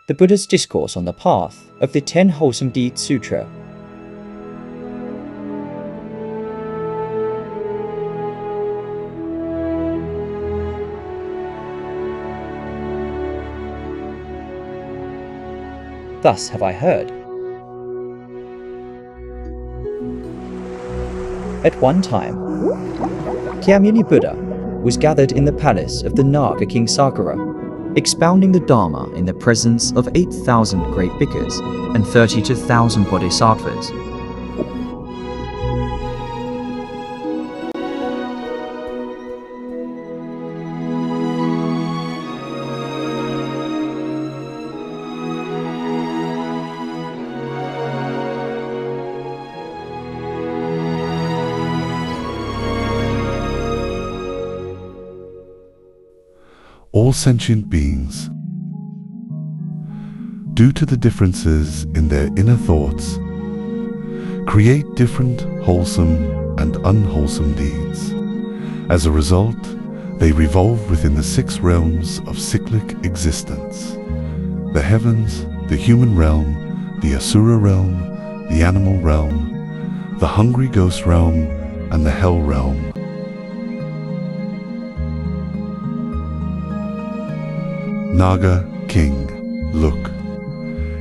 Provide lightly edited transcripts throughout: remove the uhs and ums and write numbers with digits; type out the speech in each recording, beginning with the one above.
the Buddha's Discourse on the Path of the 10 Wholesome Deeds Sutra. Thus have I heard. At one time, Kyamuni Buddha was gathered in the palace of the Naga king Sakara, expounding the Dharma in the presence of 8,000 great bhikkhus and 32,000 bodhisattvas. All sentient beings, due to the differences in their inner thoughts, create different wholesome and unwholesome deeds. As a result, they revolve within the 6 realms of cyclic existence: the heavens, the human realm, the asura realm, the animal realm, the hungry ghost realm, and the hell realm. Naga King, look.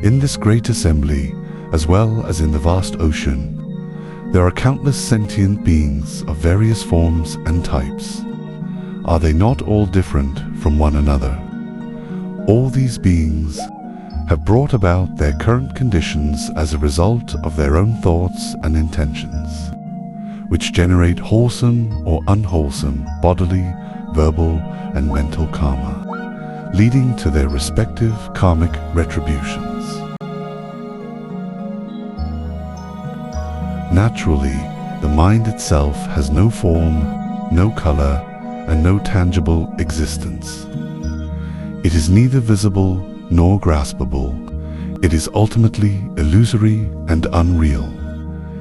In this great assembly, as well as in the vast ocean, there are countless sentient beings of various forms and types. Are they not all different from one another? All these beings have brought about their current conditions as a result of their own thoughts and intentions, which generate wholesome or unwholesome bodily, verbal, and mental karma, leading to their respective karmic retributions. Naturally, the mind itself has no form, no color, and no tangible existence. It is neither visible nor graspable. It is ultimately illusory and unreal.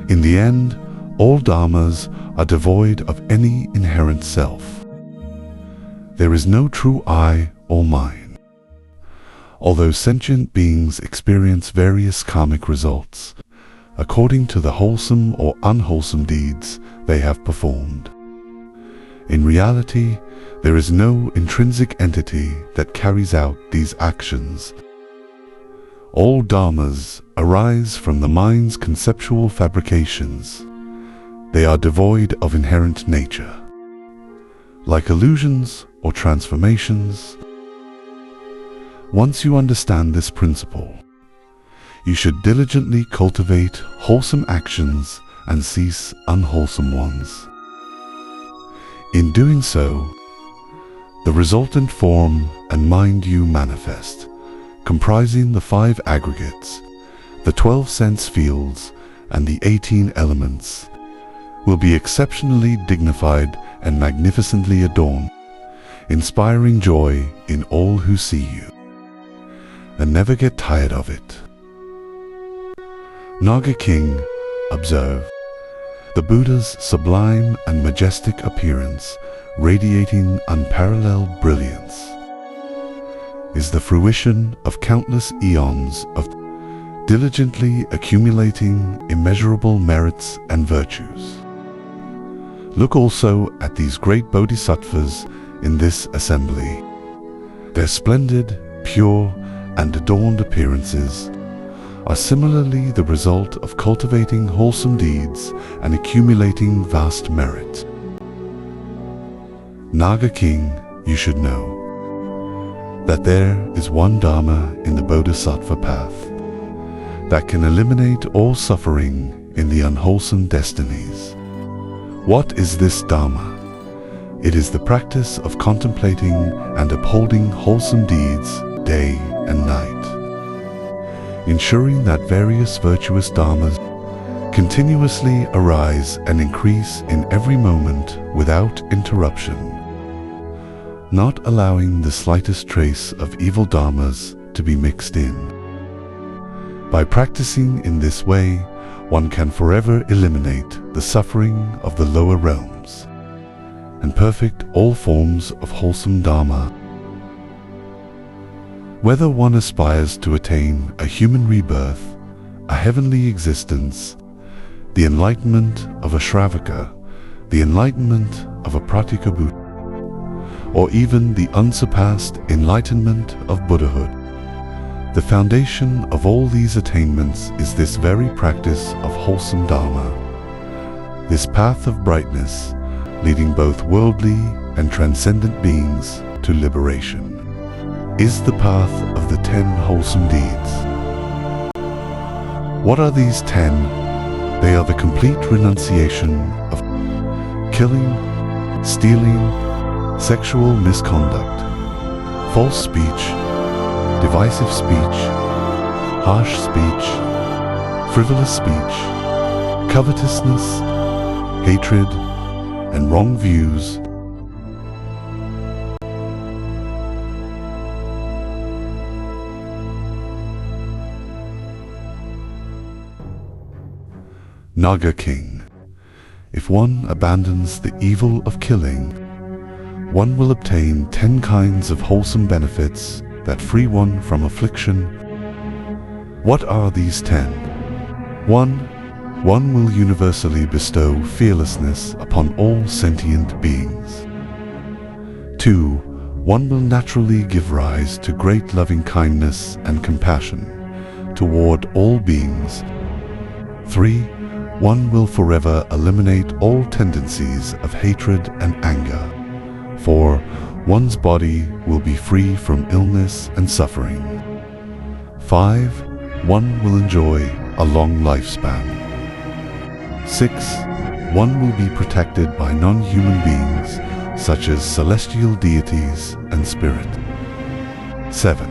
In the end, all dharmas are devoid of any inherent self. There is no true I or mine. Although sentient beings experience various karmic results, according to the wholesome or unwholesome deeds they have performed. In reality, there is no intrinsic entity that carries out these actions. All dharmas arise from the mind's conceptual fabrications. They are devoid of inherent nature. Like illusions or transformations, once you understand this principle, you should diligently cultivate wholesome actions and cease unwholesome ones. In doing so, the resultant form and mind you manifest, comprising the 5 aggregates, the 12 sense fields, and the 18 elements, will be exceptionally dignified and magnificently adorned, inspiring joy in all who see you, and never get tired of it. Naga King, observe the Buddha's sublime and majestic appearance, radiating unparalleled brilliance, is the fruition of countless eons of diligently accumulating immeasurable merits and virtues. Look also at these great bodhisattvas in this assembly. Their splendid, pure, and adorned appearances are similarly the result of cultivating wholesome deeds and accumulating vast merit. Naga King, you should know that there is one Dharma in the Bodhisattva path that can eliminate all suffering in the unwholesome destinies. What is this Dharma? It is the practice of contemplating and upholding wholesome deeds day and night, ensuring that various virtuous dharmas continuously arise and increase in every moment without interruption, not allowing the slightest trace of evil dharmas to be mixed in. By practicing in this way, one can forever eliminate the suffering of the lower realms and perfect all forms of wholesome dharma. Whether one aspires to attain a human rebirth, a heavenly existence, the enlightenment of a Shravaka, the enlightenment of a Pratika Buddha, or even the unsurpassed enlightenment of Buddhahood, the foundation of all these attainments is this very practice of wholesome Dharma, this path of brightness leading both worldly and transcendent beings to liberation, is the path of the 10 wholesome deeds. What are these 10? They are the complete renunciation of killing, stealing, sexual misconduct, false speech, divisive speech, harsh speech, frivolous speech, covetousness, hatred, and wrong views. Naga King. If one abandons the evil of killing, one will obtain 10 kinds of wholesome benefits that free one from affliction. What are these 10? 1. One will universally bestow fearlessness upon all sentient beings. 2. One will naturally give rise to great loving kindness and compassion toward all beings. 3. One will forever eliminate all tendencies of hatred and anger. 4. One's body will be free from illness and suffering. 5. One will enjoy a long lifespan. 6. One will be protected by non-human beings such as celestial deities and spirit. 7.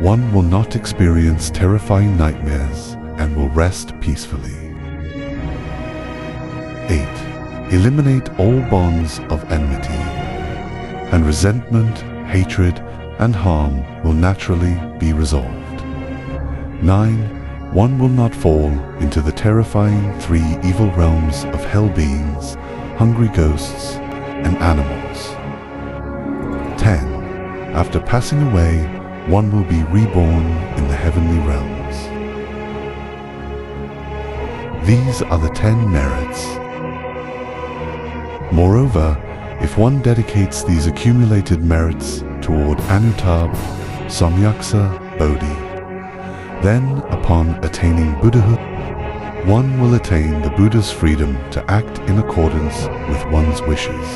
One will not experience terrifying nightmares and will rest peacefully. 8. Eliminate all bonds of enmity, and resentment, hatred, and harm will naturally be resolved. 9. One will not fall into the terrifying 3 evil realms of hell beings, hungry ghosts, and animals. 10. After passing away, one will be reborn in the heavenly realms. These are the 10 merits. Moreover, if one dedicates these accumulated merits toward Anutabha, Samyaksa, Bodhi, then upon attaining Buddhahood, one will attain the Buddha's freedom to act in accordance with one's wishes,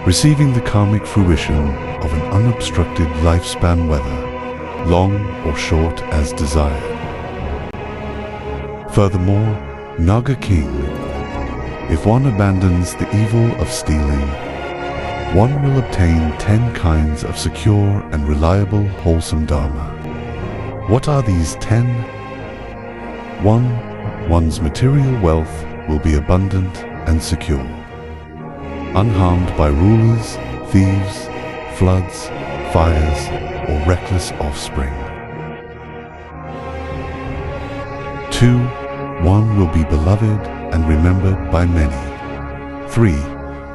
receiving the karmic fruition of an unobstructed lifespan, whether long or short as desired. Furthermore, Naga King, if one abandons the evil of stealing, one will obtain 10 kinds of secure and reliable wholesome Dharma. What are these 10? 1. One's material wealth will be abundant and secure, unharmed by rulers, thieves, floods, fires, or reckless offspring. 2. One will be beloved and remembered by many. 3.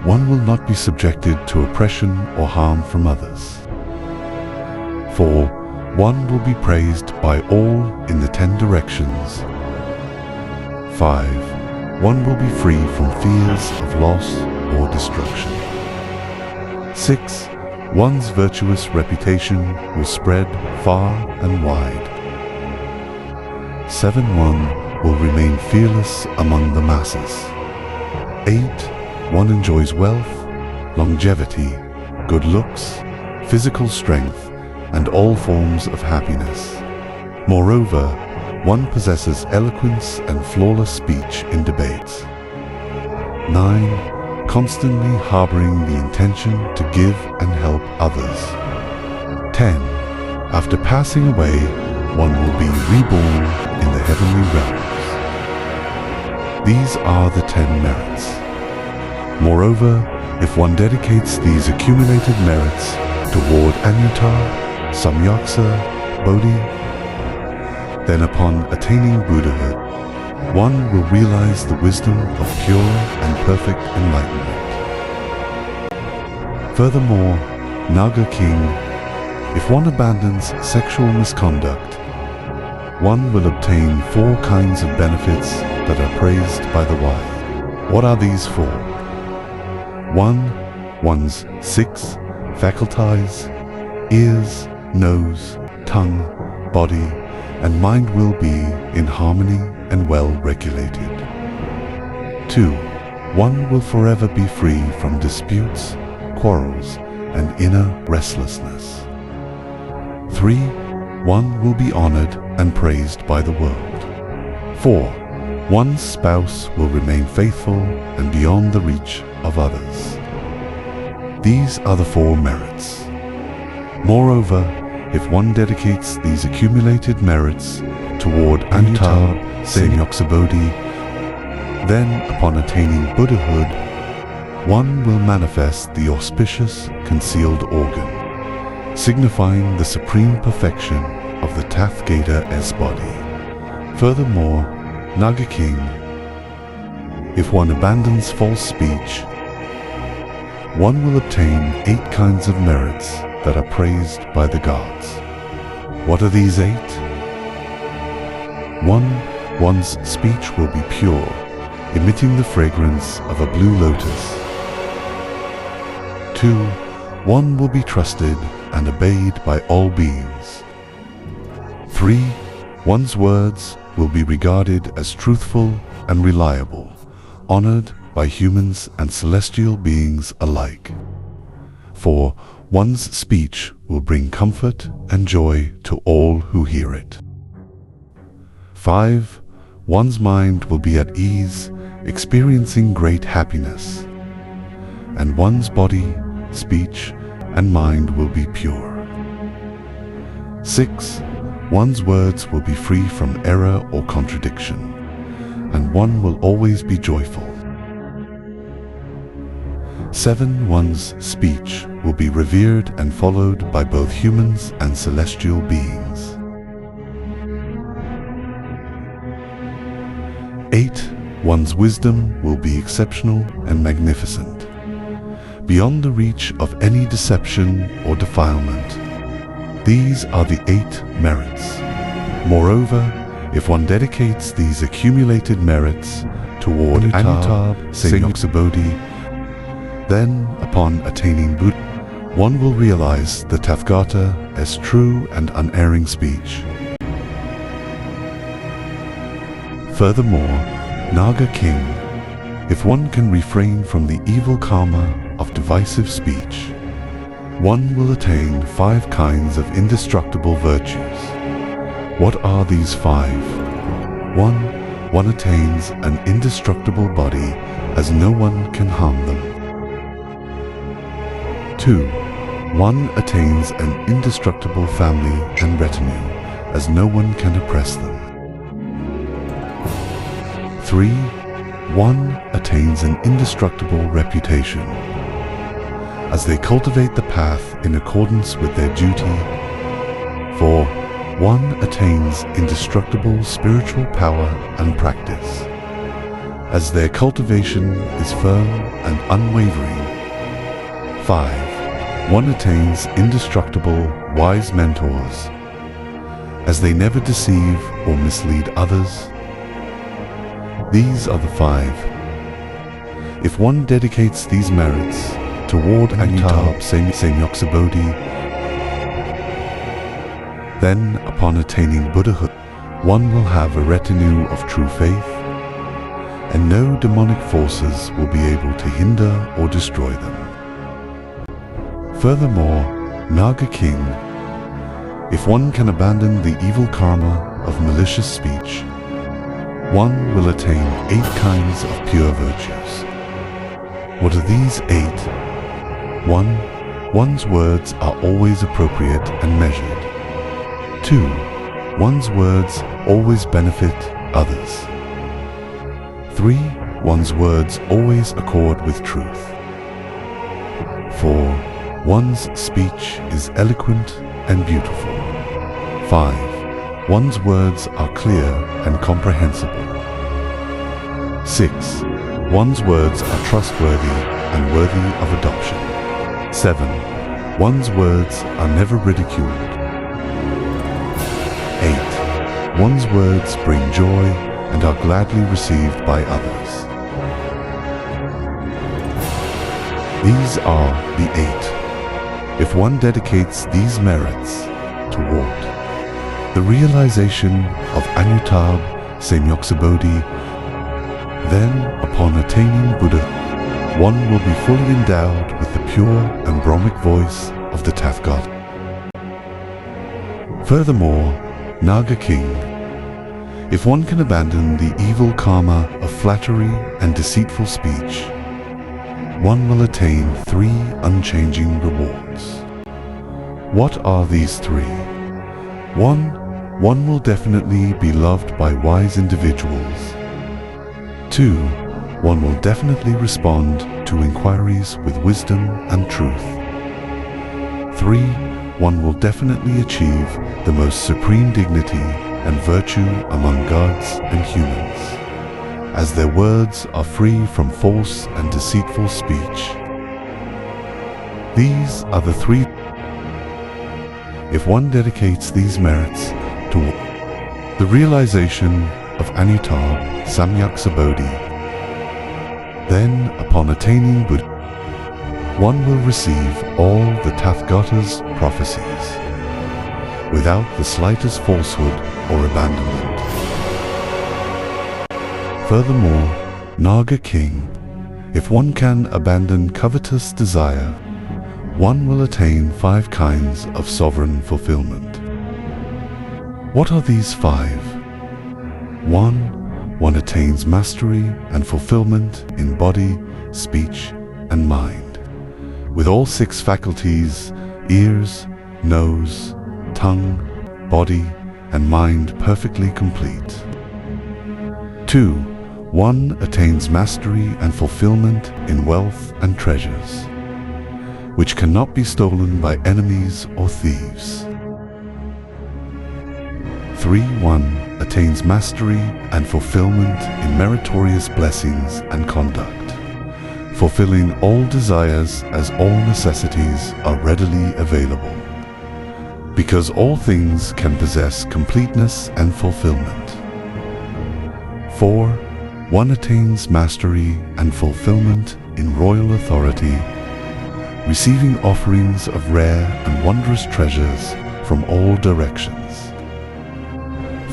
One will not be subjected to oppression or harm from others. 4. One will be praised by all in the 10 directions. 5. One will be free from fears of loss or destruction. 6. One's virtuous reputation will spread far and wide. 7. One will remain fearless among the masses. 8. One enjoys wealth, longevity, good looks, physical strength, and all forms of happiness. Moreover, one possesses eloquence and flawless speech in debates. 9. Constantly harboring the intention to give and help others. 10. After passing away, one will be reborn in the heavenly realms. These are the 10 merits. Moreover, if one dedicates these accumulated merits toward Anuttara, Samyaksa, Bodhi, then upon attaining Buddhahood, one will realize the wisdom of pure and perfect enlightenment. Furthermore, Naga King, if If one abandons sexual misconduct, one will obtain 4 kinds of benefits that are praised by the wise. What are these 4? 1. One's 6 faculties, ears, nose, tongue, body, and mind will be in harmony and well regulated. 2. One will forever be free from disputes, quarrels, and inner restlessness. 3. One will be honored and praised by the world. 4. One's spouse will remain faithful and beyond the reach of others. These are the 4 merits. Moreover, if one dedicates these accumulated merits toward Amitabha Samyoksabodhi, then upon attaining Buddhahood, one will manifest the auspicious concealed organ, signifying the supreme perfection of the Tathagata as body. Furthermore, Naga King, if one abandons false speech, one will obtain 8 kinds of merits that are praised by the gods. What are these 8? 1. One's speech will be pure, emitting the fragrance of a blue lotus. 2. One will be trusted and obeyed by all beings. 3. One's words will be regarded as truthful and reliable, honored by humans and celestial beings alike. 4. One's speech will bring comfort and joy to all who hear it. 5. One's mind will be at ease, experiencing great happiness, and one's body, speech, and mind will be pure. 6. One's words will be free from error or contradiction, and one will always be joyful. 7. One's speech will be revered and followed by both humans and celestial beings. 8. One's wisdom will be exceptional and magnificent, beyond the reach of any deception or defilement. These are the 8 merits. Moreover, if one dedicates these accumulated merits toward Amitabha Samyoksabodhi, then, upon attaining Buddha, one will realize the Tathagata as true and unerring speech. Furthermore, Naga King, if one can refrain from the evil karma of divisive speech, one will attain 5 kinds of indestructible virtues. What are these 5? 1. One attains an indestructible body as no one can harm them. 2. One attains an indestructible family and retinue as no one can oppress them. 3. One attains an indestructible reputation as they cultivate the path in accordance with their duty. 4. One attains indestructible spiritual power and practice as their cultivation is firm and unwavering. 5. One attains indestructible wise mentors as they never deceive or mislead others. These are the 5. If one dedicates these merits toward Amitabha Samyoksabodhi, then upon attaining Buddhahood, one will have a retinue of true faith, and no demonic forces will be able to hinder or destroy them. Furthermore, Naga King, if one can abandon the evil karma of malicious speech, one will attain 8 kinds of pure virtues. What are these 8? 1. One's words are always appropriate and measured. 2. One's words always benefit others. 3. One's words always accord with truth. 4. One's speech is eloquent and beautiful. 5. One's words are clear and comprehensible. 6. One's words are trustworthy and worthy of adoption. 7. One's words are never ridiculed. 8. One's words bring joy and are gladly received by others. These are the 8. If one dedicates these merits toward the realization of Anutab Samyaksabodhi, then upon attaining Buddha, one will be fully endowed with the pure and Brahmic voice of the Tathagata. Furthermore, Naga King, if one can abandon the evil karma of flattery and deceitful speech, one will attain 3 unchanging rewards. What are these 3? 1. One will definitely be loved by wise individuals. 2. One will definitely respond to inquiries with wisdom and truth. 3. One will definitely achieve the most supreme dignity and virtue among gods and humans, as their words are free from false and deceitful speech. These are the 3. If one dedicates these merits to the realization of Anutab Samyaksabodhi, then upon attaining Buddha, one will receive all the Tathagata's prophecies without the slightest falsehood or abandonment. Furthermore, Naga King, if one can abandon covetous desire, one will attain 5 kinds of sovereign fulfillment. What are these 5? 1. One attains mastery and fulfillment in body, speech, and mind, with all 6 faculties, ears, nose, tongue, body, and mind perfectly complete. 2. One attains mastery and fulfillment in wealth and treasures, which cannot be stolen by enemies or thieves. 3. One attains mastery and fulfillment in meritorious blessings and conduct, fulfilling all desires as all necessities are readily available, because all things can possess completeness and fulfillment. 4. One attains mastery and fulfillment in royal authority, receiving offerings of rare and wondrous treasures from all directions.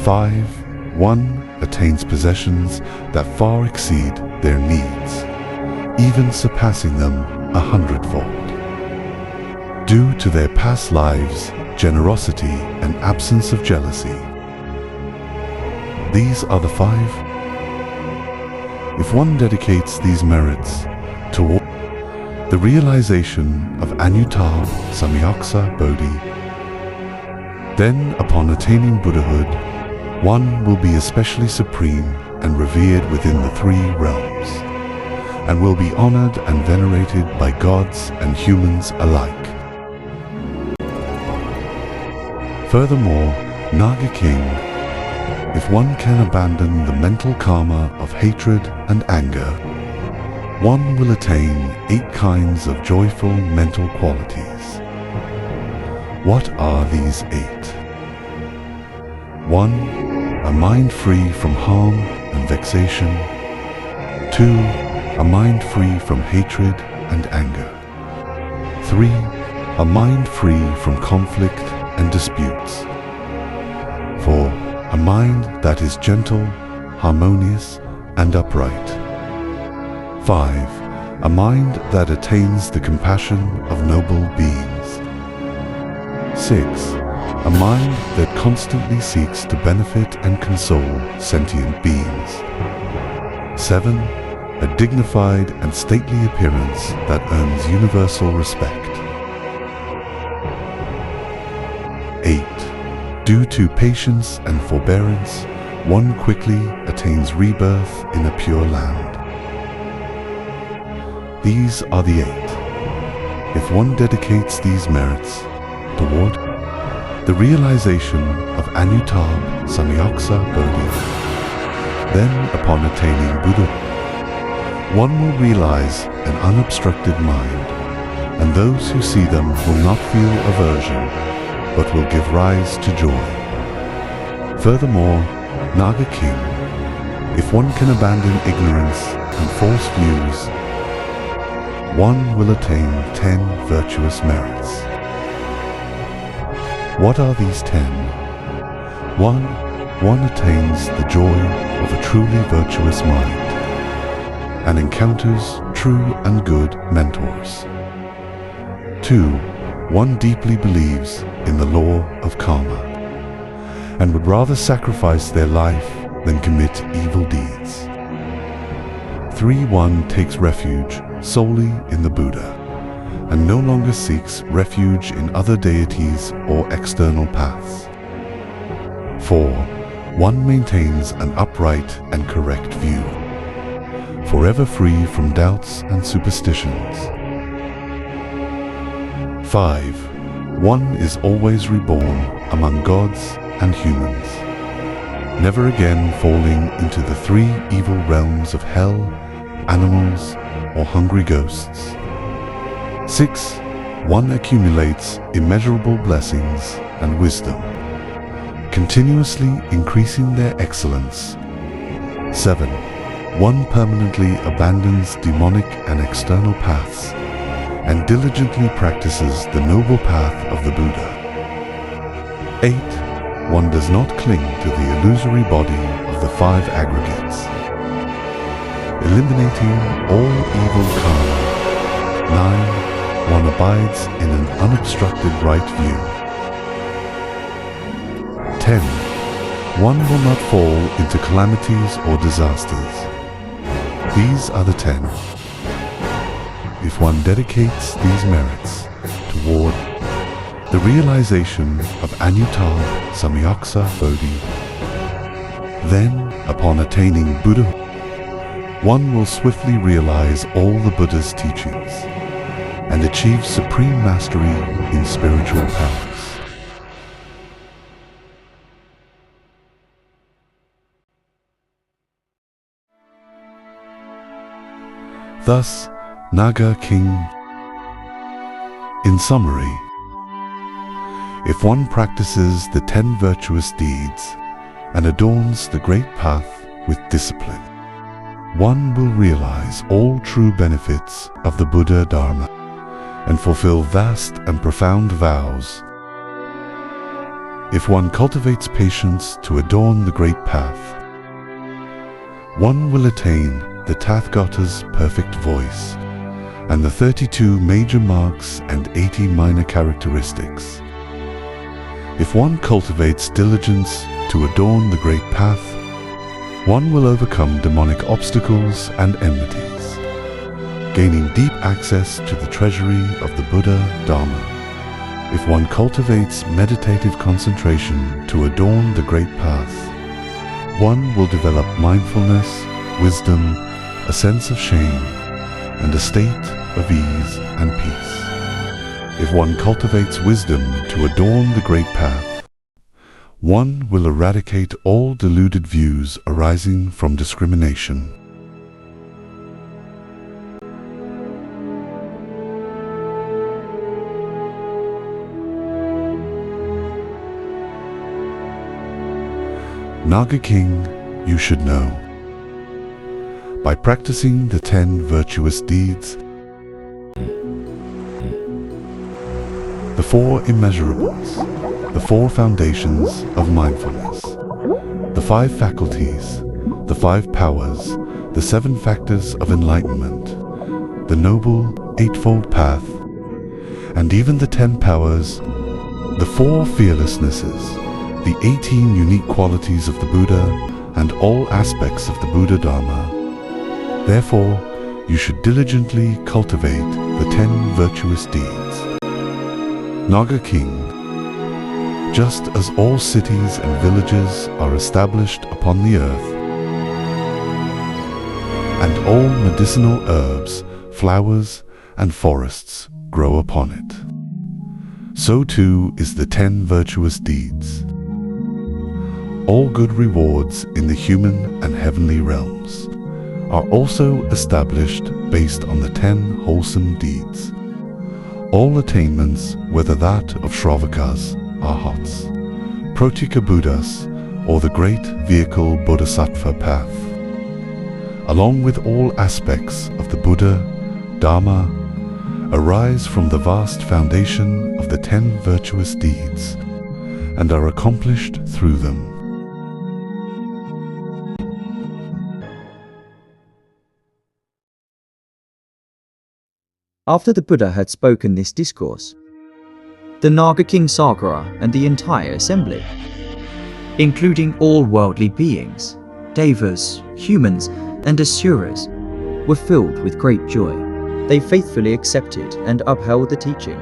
5. One attains possessions that far exceed their needs, even surpassing them 100-fold, due to their past lives, generosity, and absence of jealousy. These are the 5. If one dedicates these merits toward the realization of Anutab Samyaksabodhi, then upon attaining Buddhahood, one will be especially supreme and revered within the 3 realms, and will be honored and venerated by gods and humans alike. Furthermore, Naga King, if one can abandon the mental karma of hatred and anger, one will attain 8 kinds of joyful mental qualities. What are these 8? 1. A mind free from harm and vexation. 2. A mind free from hatred and anger. 3. A mind free from conflict and disputes. 4. A mind that is gentle, harmonious, and upright. 5. A mind that attains the compassion of noble beings. 6. A mind that constantly seeks to benefit and console sentient beings. 7. A dignified and stately appearance that earns universal respect. 8. Due to patience and forbearance, one quickly attains rebirth in a pure land. These are the 8. If one dedicates these merits toward the realization of Anutab Samyaksabodhi, then upon attaining Buddha, one will realize an unobstructed mind and those who see them will not feel aversion, but will give rise to joy. Furthermore, Naga King, if one can abandon ignorance and false views, one will attain 10 virtuous merits. What are these 10? 1. One attains the joy of a truly virtuous mind and encounters true and good mentors. 2. One deeply believes in the law of karma and would rather sacrifice their life than commit evil deeds. 3. One takes refuge solely in the Buddha and no longer seeks refuge in other deities or external paths. 4. One maintains an upright and correct view, forever free from doubts and superstitions. 5. One is always reborn among gods and humans, never again falling into the 3 evil realms of hell, animals, or hungry ghosts. 6. One accumulates immeasurable blessings and wisdom, continuously increasing their excellence. 7. One permanently abandons demonic and external paths and diligently practices the noble path of the Buddha. 8. One does not cling to the illusory body of the 5 aggregates, eliminating all evil karma. 9. One abides in an unobstructed right view. 10. One will not fall into calamities or disasters. These are the 10. If one dedicates these merits toward the realization of Anuttara Samyaksa Bodhi, then, upon attaining Buddhahood, one will swiftly realize all the Buddha's teachings and achieve supreme mastery in spiritual powers. Thus, Naga King, in summary, if one practices the 10 virtuous deeds and adorns the great path with discipline, one will realize all true benefits of the Buddha Dharma and fulfill vast and profound vows. If one cultivates patience to adorn the great path, one will attain the Tathagata's perfect voice and the 32 major marks and 80 minor characteristics. If one cultivates diligence to adorn the great path, one will overcome demonic obstacles and enmities, gaining deep access to the treasury of the Buddha Dharma. If one cultivates meditative concentration to adorn the great path, one will develop mindfulness, wisdom, a sense of shame, and a state of ease and peace. If one cultivates wisdom to adorn the great path, one will eradicate all deluded views arising from discrimination. Naga King, you should know. By practicing the 10 virtuous deeds, the 4 immeasurables, the 4 foundations of mindfulness, the 5 faculties, the 5 powers, the 7 factors of enlightenment, the noble eightfold path, and even the 10 powers, the 4 fearlessnesses, the 18 unique qualities of the Buddha, and all aspects of the Buddha Dharma. Therefore, you should diligently cultivate the 10 virtuous deeds. Naga King, just as all cities and villages are established upon the earth, and all medicinal herbs, flowers, and forests grow upon it, so too is the 10 virtuous deeds. All good rewards in the human and heavenly realms are also established based on the 10 wholesome deeds. All attainments, whether that of Shravakas, Arhats, Protika Buddhas, or the great vehicle Bodhisattva path, along with all aspects of the Buddha, Dharma, arise from the vast foundation of the 10 virtuous deeds, and are accomplished through them. After the Buddha had spoken this discourse, the Naga king Sagara and the entire assembly, including all worldly beings, devas, humans, and asuras, were filled with great joy. They faithfully accepted and upheld the teaching